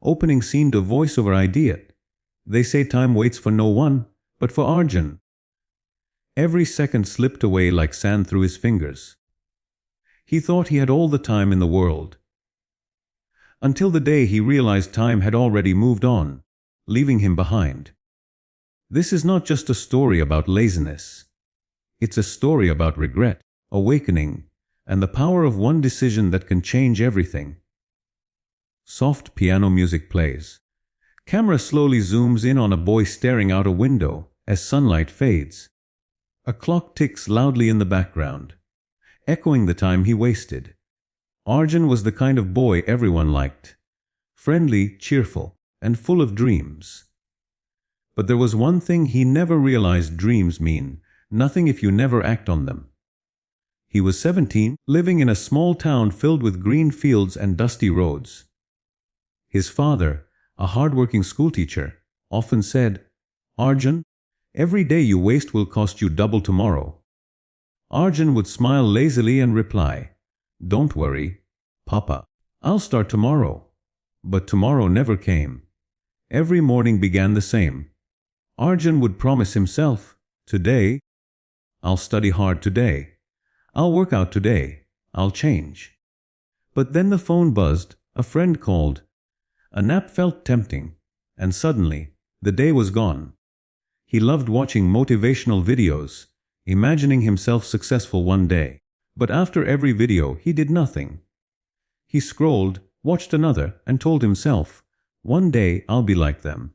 Opening scene to voiceover idea. They say time waits for no one, but for Arjun. Every second slipped away like sand through his fingers. He thought he had all the time in the world. Until the day he realized time had already moved on, leaving him behind. This is not just a story about laziness. It's a story about regret, awakening, and the power of one decision that can change everything. Soft piano music plays. Camera slowly zooms in on a boy staring out a window as sunlight fades. A clock ticks loudly in the background, echoing the time he wasted. Arjun was the kind of boy everyone liked. Friendly, cheerful, and full of dreams. But there was one thing he never realized: dreams mean nothing if you never act on them. He was 17, living in a small town filled with green fields and dusty roads. His father, a hard-working schoolteacher, often said, "Arjun, every day you waste will cost you double tomorrow." Arjun would smile lazily and reply, "Don't worry, Papa, I'll start tomorrow." But tomorrow never came. Every morning began the same. Arjun would promise himself, "Today, I'll study hard today. I'll work out today. I'll change." But then the phone buzzed, a friend called. A nap felt tempting, and suddenly, the day was gone. He loved watching motivational videos, imagining himself successful one day. But after every video, he did nothing. He scrolled, watched another, and told himself, "One day I'll be like them."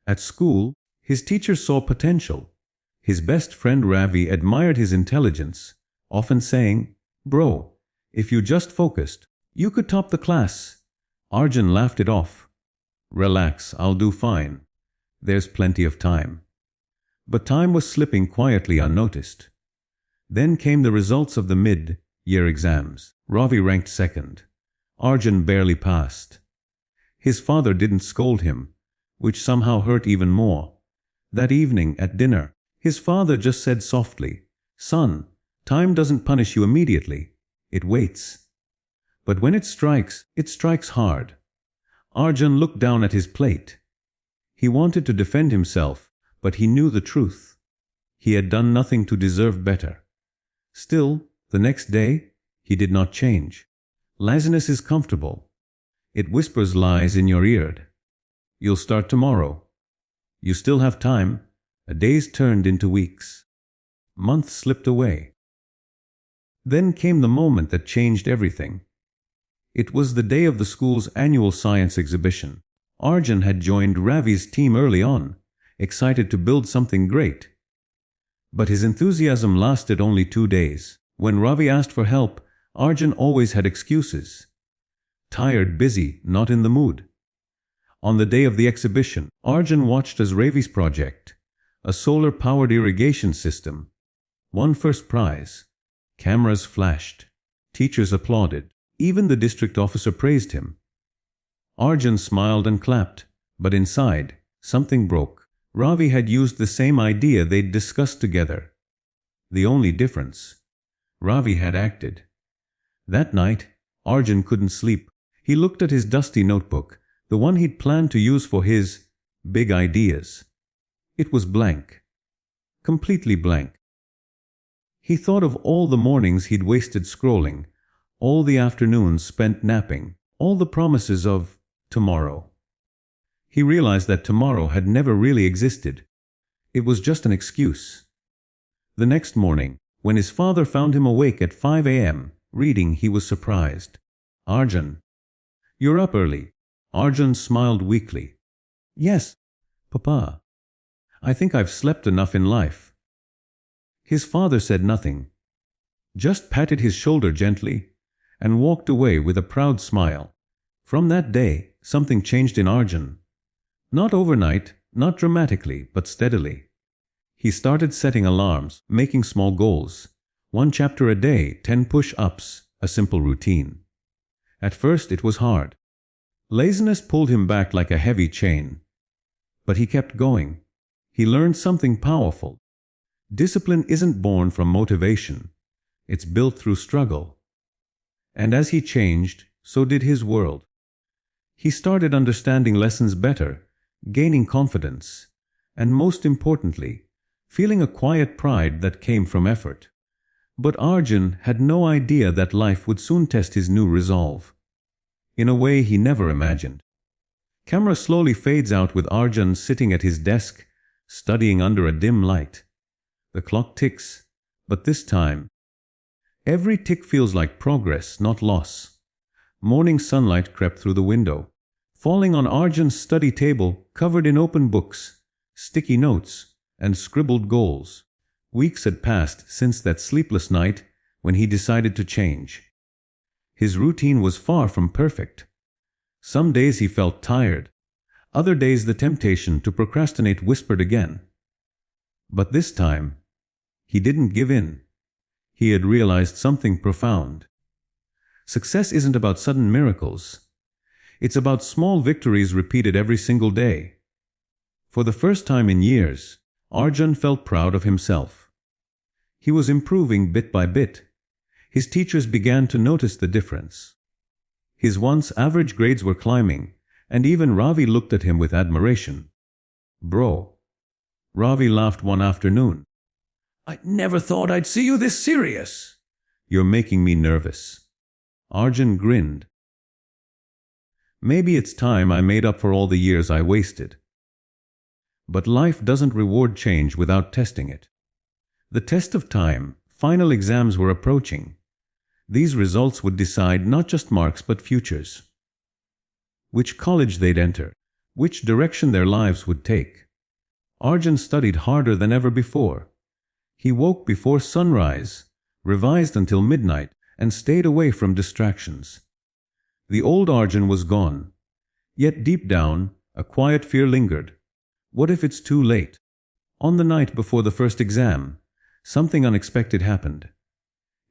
At school, his teacher saw potential. His best friend Ravi admired his intelligence, often saying, "Bro, if you just focused, you could top the class." Arjun laughed it off. "Relax, I'll do fine. There's plenty of time." But time was slipping quietly unnoticed. Then came the results of the mid-year exams. Ravi ranked second. Arjun barely passed. His father didn't scold him, which somehow hurt even more. That evening at dinner, his father just said softly, "Son, time doesn't punish you immediately. It waits. But when it strikes hard." Arjun looked down at his plate. He wanted to defend himself, but he knew the truth. He had done nothing to deserve better. Still, the next day, he did not change. Laziness is comfortable. It whispers lies in your ear. "You'll start tomorrow. You still have time." Days turned into weeks. Months slipped away. Then came the moment that changed everything. It was the day of the school's annual science exhibition. Arjun had joined Ravi's team early on, excited to build something great. But his enthusiasm lasted only 2 days. When Ravi asked for help, Arjun always had excuses. Tired, busy, not in the mood. On the day of the exhibition, Arjun watched as Ravi's project, a solar-powered irrigation system, won first prize. Cameras flashed. Teachers applauded. Even the district officer praised him. Arjun smiled and clapped, but inside, something broke. Ravi had used the same idea they'd discussed together. The only difference, Ravi had acted. That night, Arjun couldn't sleep. He looked at his dusty notebook, the one he'd planned to use for his big ideas. It was blank. Completely blank. He thought of all the mornings he'd wasted scrolling, all the afternoons spent napping, all the promises of tomorrow. He realized that tomorrow had never really existed. It was just an excuse. The next morning, when his father found him awake at 5 a.m., reading, he was surprised. "Arjun, you're up early." Arjun smiled weakly. "Yes, Papa. I think I've slept enough in life." His father said nothing, just patted his shoulder gently, and walked away with a proud smile. From that day, something changed in Arjun. Not overnight, not dramatically, but steadily. He started setting alarms, making small goals. 1 chapter a day, 10 push-ups, a simple routine. At first it was hard. Laziness pulled him back like a heavy chain. But he kept going. He learned something powerful. Discipline isn't born from motivation. It's built through struggle. And as he changed, so did his world. He started understanding lessons better, gaining confidence, and most importantly, feeling a quiet pride that came from effort. But Arjun had no idea that life would soon test his new resolve, in a way he never imagined. Camera slowly fades out with Arjun sitting at his desk, studying under a dim light. The clock ticks, but this time, every tick feels like progress, not loss. Morning sunlight crept through the window, falling on Arjun's study table covered in open books, sticky notes, and scribbled goals. Weeks had passed since that sleepless night when he decided to change. His routine was far from perfect. Some days he felt tired. Other days the temptation to procrastinate whispered again. But this time, he didn't give in. He had realized something profound. Success isn't about sudden miracles. It's about small victories repeated every single day. For the first time in years, Arjun felt proud of himself. He was improving bit by bit. His teachers began to notice the difference. His once average grades were climbing, and even Ravi looked at him with admiration. "Bro," Ravi laughed one afternoon. "I never thought I'd see you this serious." "You're making me nervous." Arjun grinned. "Maybe it's time I made up for all the years I wasted." But life doesn't reward change without testing it. The test of time, final exams were approaching. These results would decide not just marks but futures. Which college they'd enter, which direction their lives would take. Arjun studied harder than ever before. He woke before sunrise, revised until midnight, and stayed away from distractions. The old Arjun was gone. Yet deep down, a quiet fear lingered. What if it's too late? On the night before the first exam, something unexpected happened.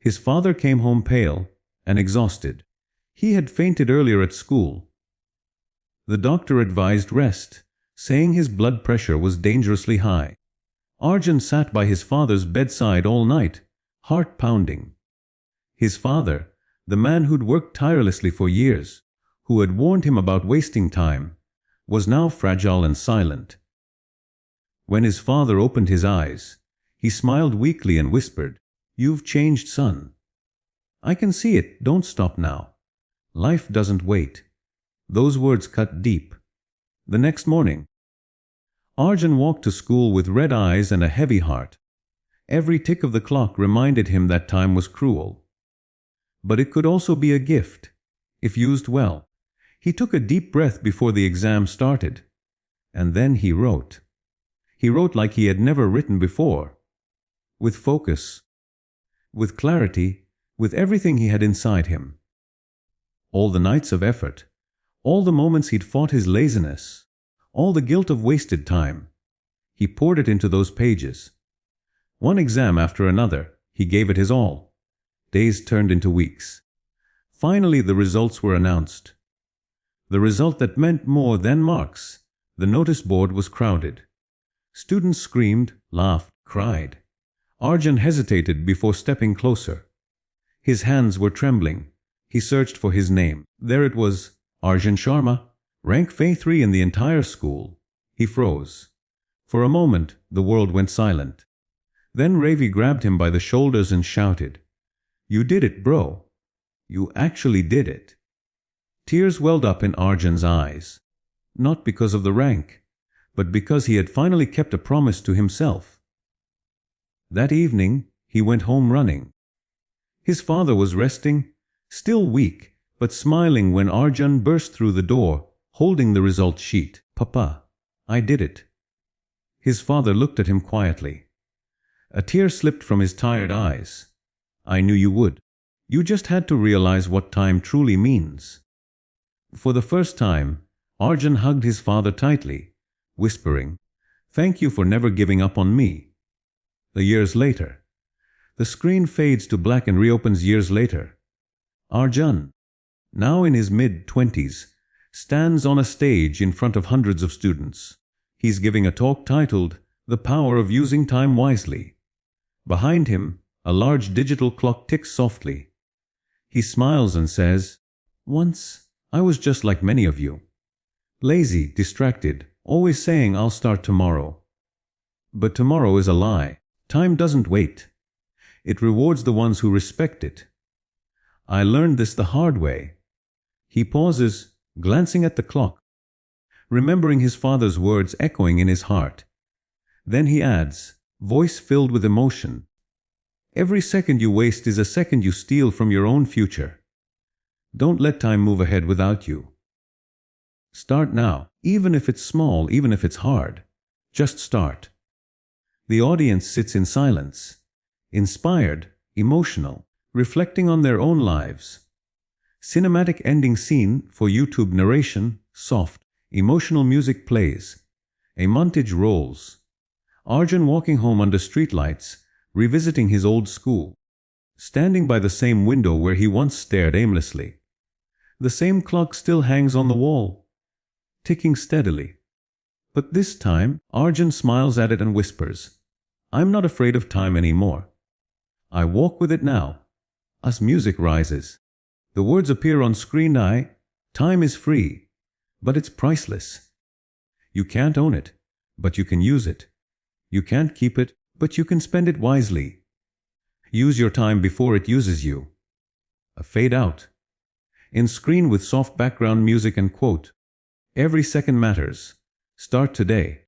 His father came home pale and exhausted. He had fainted earlier at school. The doctor advised rest, saying his blood pressure was dangerously high. Arjun sat by his father's bedside all night, heart pounding. His father, the man who'd worked tirelessly for years, who had warned him about wasting time, was now fragile and silent. When his father opened his eyes, he smiled weakly and whispered, "You've changed, son. I can see it, don't stop now. Life doesn't wait." Those words cut deep. The next morning, Arjun walked to school with red eyes and a heavy heart. Every tick of the clock reminded him that time was cruel. But it could also be a gift, if used well. He took a deep breath before the exam started. And then he wrote. He wrote like he had never written before. With focus, with clarity, with everything he had inside him. All the nights of effort, all the moments he'd fought his laziness, all the guilt of wasted time, he poured it into those pages. One exam after another, he gave it his all. Days turned into weeks. Finally, the results were announced. The result that meant more than marks. The notice board was crowded. Students screamed, laughed, cried. Arjun hesitated before stepping closer. His hands were trembling. He searched for his name. There it was, Arjun Sharma, rank Fa3 in the entire school. He froze. For a moment, the world went silent. Then Ravi grabbed him by the shoulders and shouted, "You did it, bro. You actually did it." Tears welled up in Arjun's eyes. Not because of the rank, but because he had finally kept a promise to himself. That evening, he went home running. His father was resting, still weak, but smiling when Arjun burst through the door, holding the result sheet. "Papa, I did it." His father looked at him quietly. A tear slipped from his tired eyes. "I knew you would. You just had to realize what time truly means." For the first time, Arjun hugged his father tightly, whispering, "Thank you for never giving up on me." The years later. The screen fades to black and reopens years later. Arjun, now in his mid-20s, stands on a stage in front of hundreds of students. He's giving a talk titled, "The Power of Using Time Wisely." Behind him, a large digital clock ticks softly. He smiles and says, "Once I was just like many of you. Lazy, distracted, always saying I'll start tomorrow. But tomorrow is a lie. Time doesn't wait. It rewards the ones who respect it. I learned this the hard way. He pauses, glancing at the clock, remembering his father's words echoing in his heart. Then he adds, voice filled with emotion, every second you waste is a second you steal from your own future. Don't let time move ahead without you. Start now, even if it's small, even if it's hard. Just start. The audience sits in silence, inspired, emotional, reflecting on their own lives. Cinematic ending scene for YouTube narration, soft, emotional music plays. A montage rolls. Arjun walking home under streetlights, revisiting his old school. Standing by the same window where he once stared aimlessly. The same clock still hangs on the wall, ticking steadily. But this time, Arjun smiles at it and whispers, I'm not afraid of time anymore. I walk with it now. As music rises, the words appear on screen. Time is free, but it's priceless. You can't own it, but you can use it. You can't keep it, but you can spend it wisely. Use your time before it uses you. A fade out. In screen with soft background music and quote, every second matters. Start today.